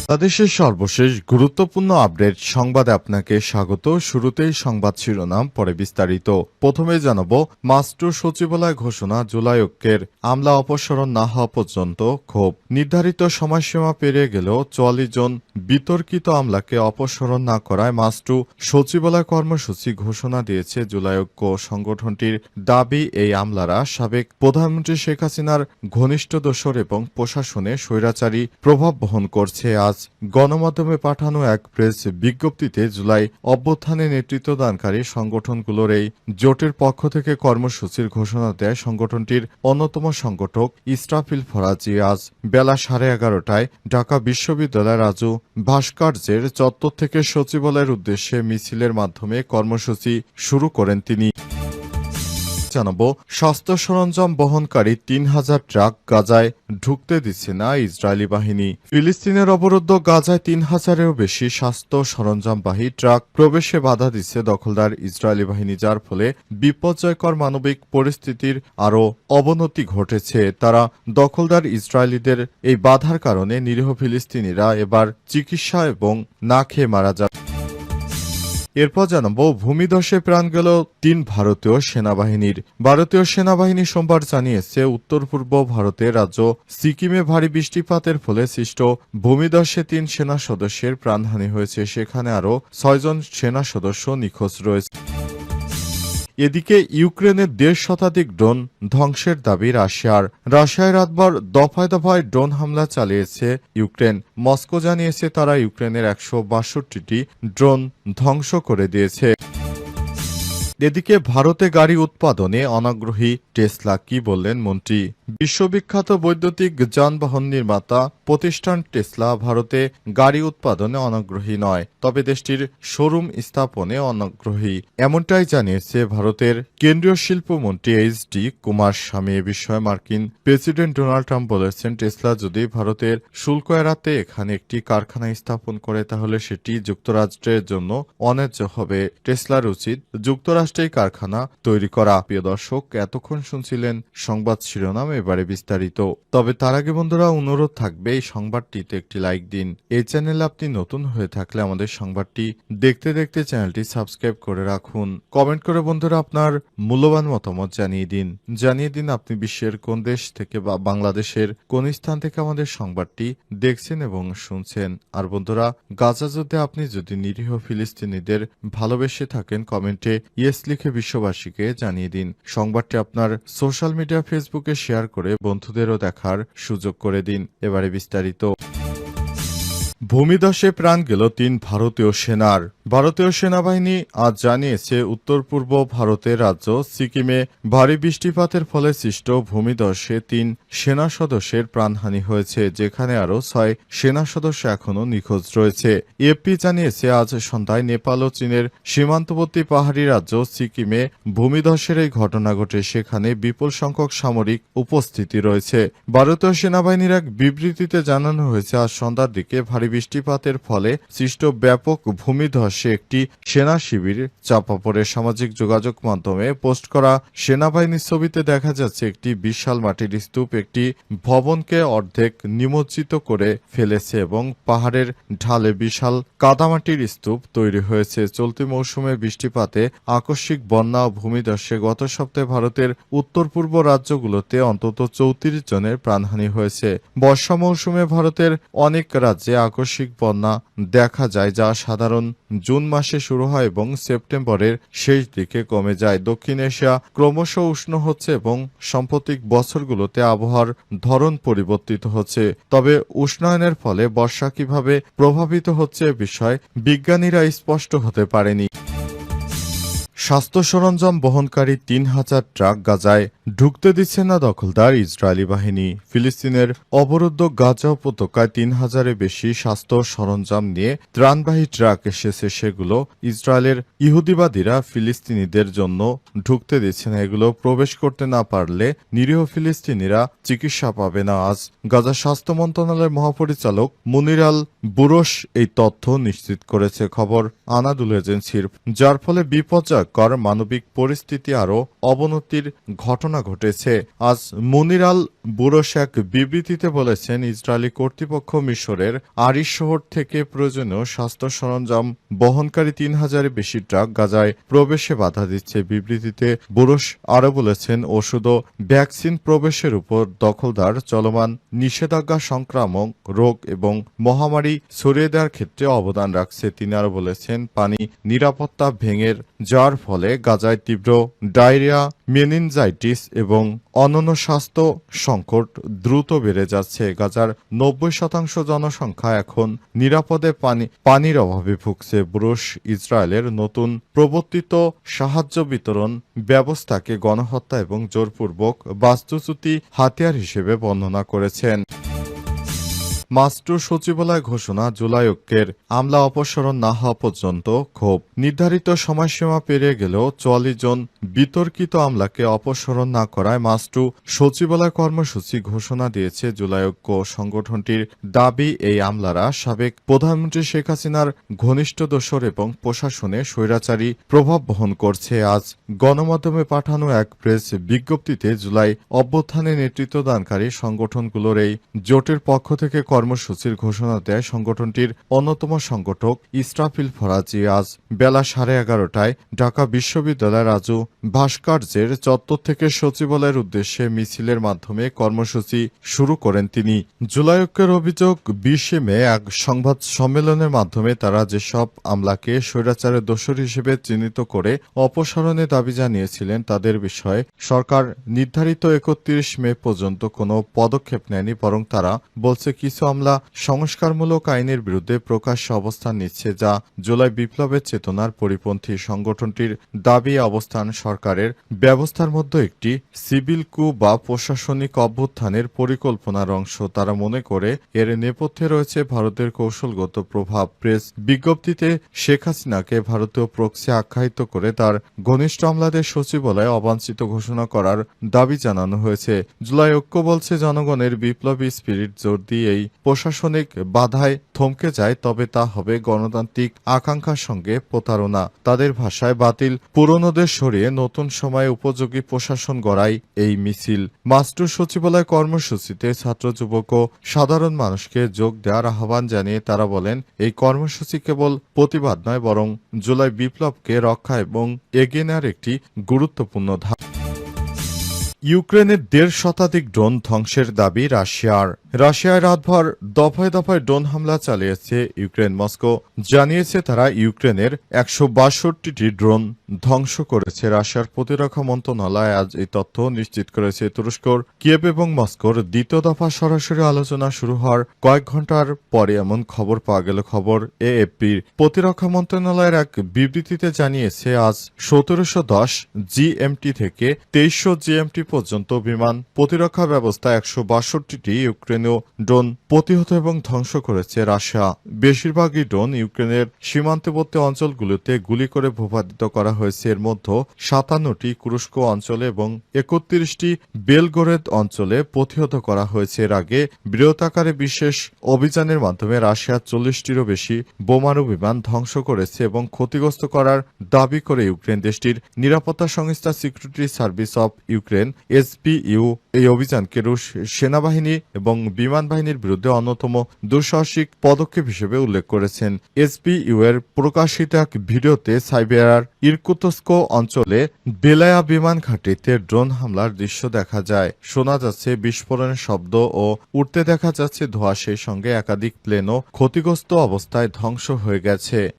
বাংলাদেশের সর্বশেষ গুরুত্বপূর্ণ আপডেট সংবাদে আপনাকে স্বাগত। শুরুতেই সংবাদ শিরোনাম, পরে বিস্তারিত। প্রথমে জানাব, মাস্টার সচিবালয় ঘোষণা, জুলাই ঐক্যের আমলা অপসারণ না হওয়া পর্যন্ত ক্ষোভ। নির্ধারিত সময়সীমা পেরিয়ে গেলেও ৪৪ জন বিতর্কিত আমলাকে অপসারণ না করায় মাস্টার সচিবালয় কর্মসূচি ঘোষণা দিয়েছে জুলাই ঐক্য। সংগঠনটির দাবি, এই আমলারা সাবেক প্রধানমন্ত্রী শেখ হাসিনার ঘনিষ্ঠ দোসর এবং প্রশাসনে স্বৈরাচারী প্রভাব বহন করছে। আজ গণমাধ্যমে পাঠানো এক প্রেস বিজ্ঞপ্তিতে জুলাই অভ্যুত্থানে নেতৃত্বদানকারী সংগঠনগুলোর এই জোটের পক্ষ থেকে কর্মসূচির ঘোষণা দেয় সংগঠনটির অন্যতম সংগঠক ইসরাফিল ফরাজি। আজ বেলা 11:30টায় ঢাকা বিশ্ববিদ্যালয়ের রাজু ভাস্কর্যের চত্বর থেকে সচিবালয়ের উদ্দেশ্যে মিছিলের মাধ্যমে কর্মসূচি শুরু করেন তিনি। জানাবো, স্বাস্থ্য সরঞ্জাম বহনকারী ৩,০০০ ট্রাক গাজায় ঢুকতে দিচ্ছে না ইসরায়েলি বাহিনী। ফিলিস্তিনের অবরুদ্ধ গাজায় ৩,০০০-এরও বেশি স্বাস্থ্য সরঞ্জামবাহী ট্রাক প্রবেশে বাধা দিচ্ছে দখলদার ইসরায়েলি বাহিনী, যার ফলে বিপর্যয়কর মানবিক পরিস্থিতির আরও অবনতি ঘটেছে। তারা দখলদার ইসরায়েলিদের এই বাধার কারণে নিরীহ ফিলিস্তিনিরা এবার চিকিৎসা এবং না খেয়ে মারা যাচ্ছে। এরপর জানাবো, ভূমিধসে প্রাণ গেল ৩ ভারতীয় সেনাবাহিনীর। ভারতীয় সেনাবাহিনী সোমবার জানিয়েছে, উত্তর পূর্ব ভারতের রাজ্য সিকিমে ভারী বৃষ্টিপাতের ফলে সৃষ্ট ভূমিধসে ৩ সেনা সদস্যের প্রাণহানি হয়েছে। সেখানে আরও ৬ জন সেনা সদস্য নিখোঁজ রয়েছে। এদিকে ইউক্রেনের ১.৫ শতাধিক ড্রোন ধ্বংসের দাবি রাশিয়ার। রাশিয়ায় রাতভর দফায় দফায় ড্রোন হামলা চালিয়েছে ইউক্রেন। মস্কো জানিয়েছে, তারা ইউক্রেনের ১৬২টি ড্রোন ধ্বংস করে দিয়েছে। এদিকে ভারতে গাড়ি উৎপাদনে অনাগ্রহী টেসলা, কি বললেন মন্ত্রী? বিশ্ববিখ্যাত বৈদ্যুতিক যানবাহন নির্মাতা প্রতিষ্ঠান টেসলা ভারতে গাড়ি উৎপাদনে অনাগ্রহী নয়, তবে দেশটির শোরুম স্থাপনে অনাগ্রহী, এমনটাই জানিয়েছে ভারতের কেন্দ্রীয় শিল্পমন্ত্রী এইচ.ডি. কুমারস্বামী। এ বিষয়ে মার্কিন প্রেসিডেন্ট ডোনাল্ড ট্রাম্প বলেছেন, টেসলা যদি ভারতের শুল্ক এড়াতে এখানে একটি কারখানা স্থাপন করে তাহলে সেটি যুক্তরাষ্ট্রের জন্য অন্যায্য হবে। টেসলার উচিত যুক্তরাষ্ট্রেই কারখানা তৈরি করা। প্রিয় দর্শক, এতক্ষণ শুনছিলেন সংবাদ শিরোনাম, এবারে বিস্তারিত। তবে তার আগে বন্ধুরা, অনুরোধ থাকবে এই সংবাদটিতে একটি লাইক দিন। এই চ্যানেলে আপনি নতুন হয়ে থাকলে আমাদের সংবাদটি দেখতে দেখতে চ্যানেলটি সাবস্ক্রাইব করে রাখুন। কমেন্ট করে বন্ধুরা আপনার মূল্যবান মতামত জানিয়ে দিন আপনি বিশ্বের কোন দেশ থেকে বা বাংলাদেশের কোন স্থান থেকে আমাদের সংবাদটি দেখছেন এবং শুনছেন। আর বন্ধুরা, গাজা যুদ্ধে আপনি যদি নিরীহ ফিলিস্তিনিদের ভালোবেসে থাকেন, কমেন্টে ইয়েস লিখে বিশ্ববাসীকে জানিয়ে দিন। সংবাদটি আপনার সোশ্যাল মিডিয়া ফেসবুকে শেয়ার করে বন্ধুদেরও দেখার সুযোগ করে দিন। এবারে বিস্তারিত। ভূমিধসে প্রাণ গেল ৩ ভারতীয় সেনার। ভারতীয় সেনাবাহিনী আজ জানিয়েছে, উত্তর পূর্ব ভারতের রাজ্য সিকিমে ভারী বৃষ্টিপাতের ফলে সৃষ্ট ভূমিধসে ৩ সেনা সদস্যের প্রাণহানি হয়েছে, যেখানে আরও ৬ সেনা সদস্য এখনও নিখোঁজ রয়েছে। এএফপি জানিয়েছে, আজ সন্ধ্যায় নেপাল ও চীনের সীমান্তবর্তী পাহাড়ি রাজ্য সিকিমে ভূমিধসের এই ঘটনা ঘটে। সেখানে বিপুল সংখ্যক সামরিক উপস্থিতি রয়েছে। ভারতীয় সেনাবাহিনীর এক বিবৃতিতে জানানো হয়েছে, আজ সন্ধ্যার দিকে ভারী বৃষ্টিপাতের ফলে সৃষ্ট ব্যাপক ভূমিধসে একটি সেনা শিবির চাপা পড়ে। সামাজিক যোগাযোগ মাধ্যমে পোস্ট করা সেনাবাহিনীর ছবিতে দেখা যাচ্ছে, একটি বিশাল মাটির স্তূপ একটি ভবনকে অর্ধেক নিমজ্জিত করে ফেলেছে এবং পাহাড়ের ঢালে বিশাল কাদামাটির স্তূপ তৈরি হয়েছে। চলতি মৌসুমে বৃষ্টিপাতে আকস্মিক বন্যা ও ভূমিধসে গত সপ্তাহে ভারতের উত্তর পূর্ব রাজ্যগুলোতে অন্তত ৩৪ জনের প্রাণহানি হয়েছে। বর্ষা মৌসুমে ভারতের অনেক রাজ্যে আকস্মিক বন্যা দেখা যায়, যা সাধারণ জুন মাসে শুরু হয় এবং সেপ্টেম্বরের শেষ দিকে কমে যায়। দক্ষিণ এশিয়া ক্রমশ উষ্ণ হচ্ছে এবং সাম্প্রতিক বছরগুলোতে আবহাওয়ার ধরন পরিবর্তিত হচ্ছে। তবে উষ্ণায়নের ফলে বর্ষা কিভাবে প্রভাবিত হচ্ছে এ বিষয়ে বিজ্ঞানীরা স্পষ্ট হতে পারেনি। স্বাস্থ্য সরঞ্জাম বহনকারী ৩,০০০ ট্রাক গাজায় ঢুকতে দিচ্ছে না দখলদার ইসরায়েলি বাহিনী। ফিলিস্তিনের অবরুদ্ধ গাজা উপত্যকায় ৩,০০০-এর বেশি স্বাস্থ্য সরঞ্জাম নিয়ে ত্রাণবাহী ট্রাক এসেছে। সেগুলো ইসরায়েলের ইহুদিবাদীরা ফিলিস্তিনিদের জন্য ঢুকতে দিচ্ছে না। এগুলো প্রবেশ করতে না পারলে নিরীহ ফিলিস্তিনিরা চিকিৎসা পাবে না। আজ গাজা স্বাস্থ্য মন্ত্রণালয়ের মহাপরিচালক মুনির আল বুরশ এই তথ্য নিশ্চিত করেছে খবর আনাদুল এজেন্সির, যার ফলে বিপর্যয় ভয়ঙ্কর মানবিক পরিস্থিতি আরও অবনতির ঘটনা ঘটেছে। আজ মুনির আল বুরশ এক বিবৃতিতে বলেছেন, ইসরায়েলি কর্তৃপক্ষ মিশরের আরিশ শহর থেকে প্রয়োজনীয় স্বাস্থ্য সরঞ্জাম বহনকারী ৩,০০০-এর বেশি ট্রাক গাজায় প্রবেশে বাধা দিচ্ছে। বিবৃতিতে বুরশ আরও বলেছেন, ওষুধ ও ভ্যাকসিন প্রবেশের উপর দখলদার, চলমান নিষেধাজ্ঞা সংক্রামক রোগ এবং মহামারী ছড়িয়ে দেওয়ার ক্ষেত্রে অবদান রাখছে। তিনি আরও বলেছেন, পানি নিরাপত্তা ভেঙে যাওয়ার ফলে গাজায় তীব্র ডায়রিয়া, মেনিনজাইটিস এবং অন্যান্য স্বাস্থ্য সংকট দ্রুত বেড়ে যাচ্ছে। গাজার ৯০% জনসংখ্যা এখন নিরাপদে পানির অভাবে ভুগছে। বুরশ ইসরায়েলের নতুন প্রবর্তিত সাহায্য বিতরণ ব্যবস্থাকে গণহত্যা এবং জোরপূর্বক বাস্তুচ্যুতি হাতিয়ার হিসেবে বর্ণনা করেছেন। মাস্টার সচিবালয় ঘোষণা, জুলাই ঐক্যের আমলা অপসারণ না হওয়া পর্যন্ত ক্ষোভ। নির্ধারিত সময়সীমা পেরিয়ে গেলেও ৪৪ জন বিতর্কিত আমলাকে অপসারণ না করায় মাস্টার সচিবালয় কর্মসূচি ঘোষণা দিয়েছে জুলাই ঐক্য সংগঠনটির দাবি, এই আমলারা সাবেক প্রধানমন্ত্রী শেখ হাসিনার ঘনিষ্ঠ দোসর এবং প্রশাসনে স্বৈরাচারী প্রভাব বহন করছে। আজ গণমাধ্যমে পাঠানো এক প্রেস বিজ্ঞপ্তিতে জুলাই অভ্যুত্থানে নেতৃত্বদানকারী সংগঠনগুলোর এই জোটের পক্ষ থেকে কর্মসূচির ঘোষণা দেয় সংগঠনটির অন্যতম সংগঠক ইসরাফিল ফরাজি। আজ বেলা 11:30টায় ঢাকা বিশ্ববিদ্যালয়ের রাজু ভাস্কর্যের চত্বর থেকে সচিবালয়ের উদ্দেশ্যে মিছিলের মাধ্যমে কর্মসূচি শুরু করেন তিনি। জুলাই ঐক্যের অভিযোগ, 20 মে এক সংবাদ সম্মেলনের মাধ্যমে তারা যেসব আমলাকে স্বৈরাচারের দোষর হিসেবে চিহ্নিত করে অপসারণের দাবি জানিয়েছিলেন, তাদের বিষয়ে সরকার নির্ধারিত 31 মে পর্যন্ত কোনো পদক্ষেপ নেয়নি, বরং তারা বলছে কিছু আমলা সংস্কারমূলক আইনের বিরুদ্ধে প্রকাশ্যে অবস্থান নিচ্ছে, যা জুলাই বিপ্লবের চেতনার পরিপন্থী। সংগঠনটির দাবি, অবস্থান সরকারের ব্যবস্থার মধ্যে একটি সিভিল কু বা প্রশাসনিক অভ্যুত্থানের পরিকল্পনার অংশ। তারা মনে করে এর নেপথ্যে রয়েছে ভারতের কৌশলগত প্রভাব। প্রেস বিজ্ঞপ্তিতে শেখ হাসিনাকে ভারতীয় প্রক্সি আখ্যায়িত করে তার ঘনিষ্ঠ আমলাদের সচিবালয়ে অবাঞ্ছিত ঘোষণা করার দাবি জানানো হয়েছে। জুলাই ঐক্য বলছে, জনগণের বিপ্লবী স্পিরিট জোর দিয়ে এই প্রশাসনিক বাধায় থমকে যায়, তবে তা হবে গণতান্ত্রিক আকাঙ্ক্ষার সঙ্গে প্রতারণা। তাদের ভাষায়, বাতিল পুরনোদের সরিয়ে নতুন সময়ে উপযোগী প্রশাসন গড়াই এই মিছিল। মাস্টার সচিবালয় কর্মসূচিতে ছাত্র, যুবক ও সাধারণ মানুষকে যোগ দেওয়ার আহ্বান জানিয়ে তারা বলেন, এই কর্মসূচি কেবল প্রতিবাদ নয়, বরং জুলাই বিপ্লবকে রক্ষা এবং এগিয়ে নেওয়ার একটি গুরুত্বপূর্ণ ধাপ। ইউক্রেনের ১.৫ শতাধিক ড্রোন ধ্বংসের দাবি রাশিয়ার। রাশিয়ায় রাতভর দফায় দফায় ড্রোন হামলা চালিয়েছে ইউক্রেন। মস্কো জানিয়েছে তারা ইউক্রেনের ১৬২টি ড্রোন ধ্বংস করেছে। রাশিয়ার প্রতিরক্ষা মন্ত্রণালয় আজ এই তথ্য নিশ্চিত করেছে। তুরস্কর কিয়েভ এবং মস্কোর দ্বিতীয় দফা সরাসরি আলোচনা শুরু হওয়ার কয়েক ঘন্টার পরে এমন খবর পাওয়া গেল। খবর এএফপির। প্রতিরক্ষা মন্ত্রণালয়ের এক বিবৃতিতে জানিয়েছে, আজ ১৭১০ জিএমটি থেকে ২৩০০ জিএমটি পর্যন্ত বিমান প্রতিরক্ষা ব্যবস্থা ১৬২টি ইউক্রেনীয় ড্রোন প্রতিহত এবং ধ্বংস করেছে রাশিয়া। বেশিরভাগই ড্রোন ইউক্রেনের সীমান্তবর্তী অঞ্চলগুলোতে গুলি করে ভূপাতিত করা হয়েছে। এর মধ্যে ৫৭টি কুরস্ক অঞ্চলে এবং ৩১টি বেলগোরেদ অঞ্চলে প্রতিহত করা হয়েছে। এর আগে বৃহতাকারে বিশেষ অভিযানের মাধ্যমে রাশিয়া ৪০টিরও বেশি বোমারু বিমান ধ্বংস করেছে এবং ক্ষতিগ্রস্ত করার দাবি করে ইউক্রেন। দেশটির নিরাপত্তা সংস্থা security service of Ukraine SBU এই অভিযানকে রুশ সেনাবাহিনী এবং বিমান বাহিনীর বিরুদ্ধে অন্যতম দুঃসাহসিক পদক্ষেপ হিসেবে উল্লেখ করেছেন। এসবিইউ এর প্রকাশিত এক ভিডিওতে সাইবেরিয়ার ইরকুতস্ক অঞ্চলে বেলায়া বিমান ঘাঁটিতে ড্রোন হামলার দৃশ্য দেখা যায়। শোনা যাচ্ছে বিস্ফোরণের শব্দ ও উঠতে দেখা যাচ্ছে ধোঁয়া। সেই সঙ্গে একাধিক প্লেনও ক্ষতিগ্রস্ত অবস্থায় ধ্বংস হয়ে গেছে।